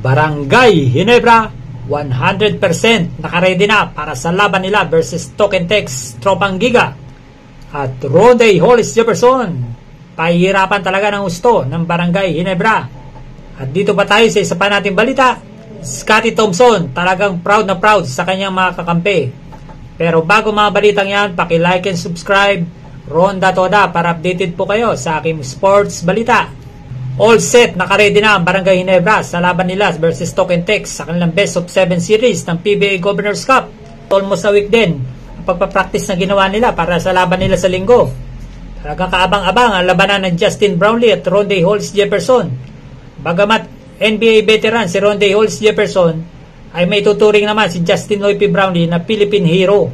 Barangay Ginebra 100% nakaready na para sa laban nila versus Token Tex Tropang Giga at Ronde Hollis Jefferson. Pahihirapan talaga ng gusto ng Barangay Ginebra. At dito pa tayo sa isa pa nating balita. Scotty Thompson talagang proud na proud sa kanyang mga kakampi. Pero bago mga balitang yan, paki-like and subscribe Ronda Toda para updated po kayo sa aking sports balita. All set, nakaready na ang Barangay Ginebra sa laban nila versus Token Tex sa kanilang best of 7 series ng PBA Governors Cup. Almost a week din ang pagpapractice na ginawa nila para sa laban nila sa linggo. Talagang kaabang-abang ang labanan ng Justin Brownlee at Ronde Hollis Jefferson. Bagamat NBA veteran si Ronde Hollis Jefferson, ay may tuturing naman si Justin Noype Brownlee na Philippine hero.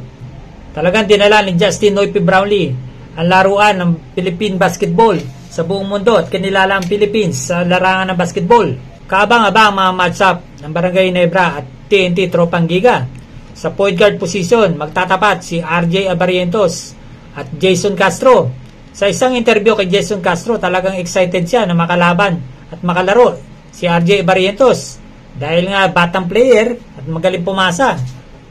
Talagang dinala ni Justin Noype Brownlee ang laruan ng Philippine basketball sa buong mundo at kinilala ang Philippines sa larangan ng basketball. Kaabang-abang mga matchup ng Barangay Ginebra at TNT Tropang Giga. Sa point guard position, magtatapat si RJ Abarientos at Jason Castro. Sa isang interview kay Jason Castro, talagang excited siya na makalaban at makalaro si RJ Abarientos. Dahil nga batang player at magaling pumasa.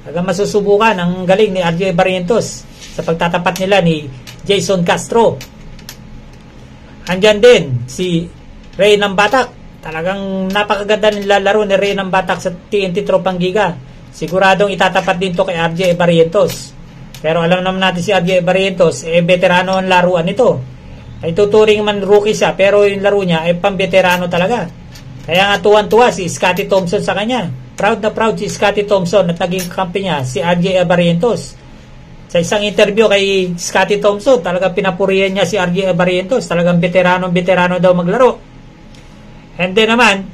Talagang masusubukan ang galing ni RJ Abarientos sa pagtatapat nila ni Jason Castro. Andyan din si Ray ng Batak. Talagang napakaganda nilalaro ni Ray ng Batak sa TNT Tropang Giga. Siguradong itatapat din to kay RJ Barrientos. Pero alam naman natin si RJ Barrientos, veterano ang laruan nito. Ay tuturing man rookie siya, pero yung laro niya ay pang-veterano talaga. Kaya nga tuwan-tuwa si Scotty Thompson sa kanya. Proud na proud si Scotty Thompson at naging kampi niya si RJ Barrientos. Sa isang interview kay Scotty Thompson, talagang pinapurihan niya si RJ Barrientos. Talagang veterano daw maglaro. And then naman,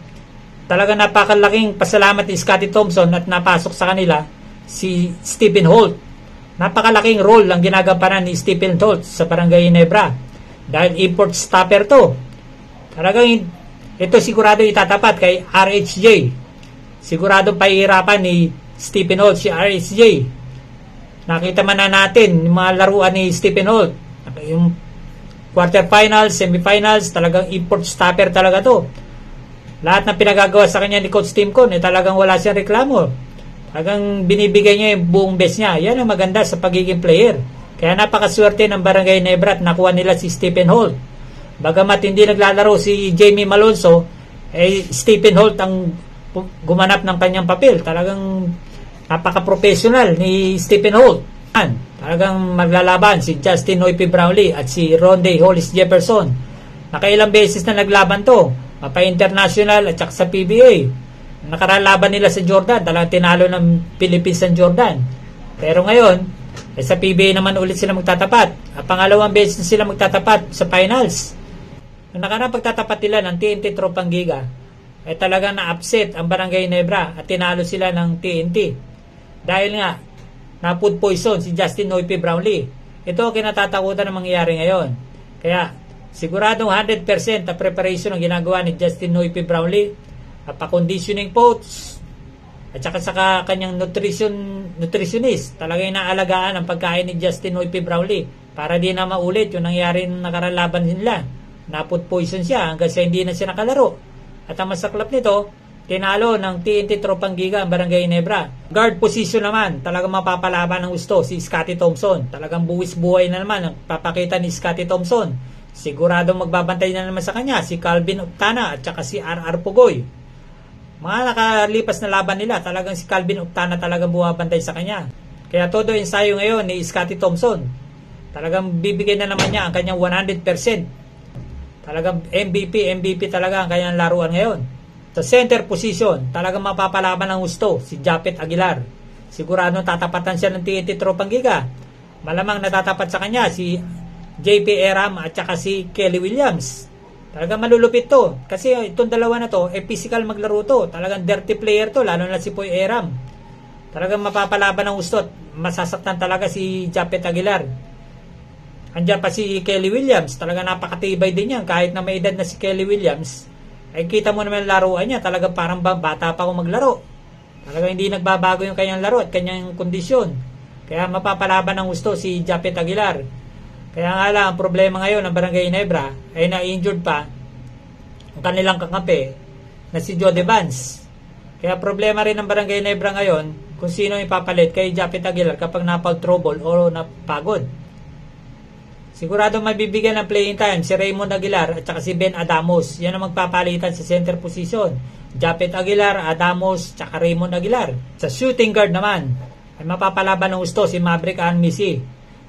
talagang napakalaking pasalamat ni Scotty Thompson at napasok sa kanila si Stephen Holt. Napakalaking role ang ginagampanan ni Stephen Holt sa Barangay Ginebra. Dahil import stopper to. Talagang ito sigurado itatapat kay RHJ. Sigurado pahihirapan ni Stephen Holt si RHJ. Nakita man na natin yung mga laruan ni Stephen Holt. Yung quarterfinals, semifinals, talagang import stopper talaga to. Lahat ng pinagagawa sa kanya ni Coach Tim Con, talagang wala siyang reklamo. Talagang binibigay niya yung buong best niya. Yan ang maganda sa pagiging player. Kaya napakaswerte ng Barangay Ginebra at nakuha nila si Stephen Holt. Bagamat hindi naglalaro si Jamie Malonzo, Stephen Holt ang gumanap ng kanyang papel. Talagang napaka-professional ni Stephen Holt. Talagang maglalaban si Justin Noype Brownlee at si Ronde Hollis Jefferson. Nakailang beses na naglaban to. Mapa-international at saka sa PBA. Nakaralaban nila sa Jordan. Talagang tinalo ng Philippines sa Jordan. Pero ngayon, sa PBA naman ulit sila magtatapat. At pangalawang beses na sila magtatapat sa finals. Nung nakarang pagtatapat nila ng TNT Tropang Giga, ay talagang na-upset ang Barangay Ginebra at tinalo sila ng TNT. Dahil nga, na-food poison si Justin Noype Brownlee. Ito ang kinatatakutan ng mangyayari ngayon. Kaya, siguradong 100% na preparation ang ginagawa ni Justin Noype Brownlee. At pa-conditioning coach, at saka sa kanyang nutritionist. Talagang inaalagaan ang pagkain ni Justin Noype Brownlee para di na maulit yung nangyari ng nakaralaban nila. Na-food poison siya hanggang sa hindi na siya nakalaro. At ang masaklap nito, tinalo ng TNT Tropang Giga ang Barangay Ginebra. Guard position naman, talagang mapapalaban ng gusto si Scotty Thompson. Talagang buwis buhay na naman ang papakita ni Scotty Thompson. Sigurado magbabantay na naman sa kanya si Calvin Octana at saka si RR Pugoy. Mga nakalipas na laban nila, talagang si Calvin Octana talagang bumabantay sa kanya. Kaya todo ensayo ngayon ni Scotty Thompson. Talagang bibigay na naman niya ang kanyang 100%. Talagang MVP talaga ang kanyang laruan ngayon. Sa center position, talagang mapapalaban ng gusto si Japet Aguilar. Sigurado tatapatan siya ng TNT Tropang Giga. Malamang natatapat sa kanya si JP Eram at saka si Kelly Williams. Talagang malulupit to. Kasi itong dalawa na to, physical maglaro to. Talagang dirty player to, lalo na si Poy Eram. Talagang mapapalaban ng gusto at masasaktan talaga si Japet Aguilar. Andiyan pa si Kelly Williams. Talagang napakatibay din yan. Kahit na may edad na si Kelly Williams, ay kita mo naman laruan niya, talagang parang bata pa kung maglaro. Talagang hindi nagbabago yung kanyang laro at kanyang kondisyon. Kaya mapapalaban ng gusto si Japet Aguilar. Kaya nga lang, ang problema ngayon ng Barangay Ginebra ay na-injured pa ang kanilang kakampi na si Jody Vance. Kaya problema rin ng Barangay Ginebra ngayon kung sino ipapalit kay Japet Aguilar kapag napag-trouble o napagod. Sigurado mabibigyan ng playing time si Raymond Aguilar at saka si Ben Adamos. Yan ang magpapalitan sa center position. Japet Aguilar, Adamos, tsaka Raymond Aguilar. Sa shooting guard naman, ay mapapalaban ng gusto si Maverick Anmisi.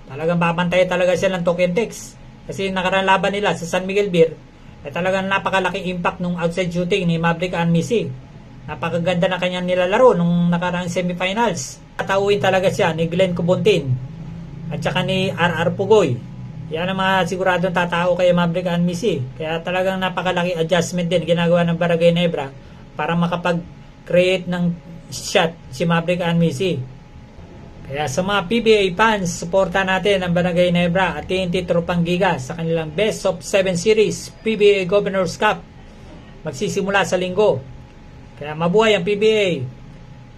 Talagang babantay talaga siya ng token text. Kasi nakarang laban nila sa San Miguel Beer, ay talagang napakalaking impact nung outside shooting ni Maverick Anmisi. Napakaganda na kanyang nilalaro nung nakarang semifinals. Tatauin talaga siya ni Glenn Cubontin at saka ni RR Pugoy. Yan ang mga siguradong tatao kay Maverick Anmisi. Kaya talagang napakalaki adjustment din ginagawa ng Barangay Ginebra para makapag-create ng shot si Maverick Anmisi. Kaya sa mga PBA fans, suporta natin ang Barangay Ginebra at TNT Tropang Giga sa kanilang Best of 7 Series PBA Governors Cup. Magsisimula sa linggo. Kaya mabuhay ang PBA.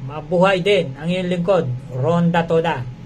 Mabuhay din ang iyong lingkod, Ronda Toda.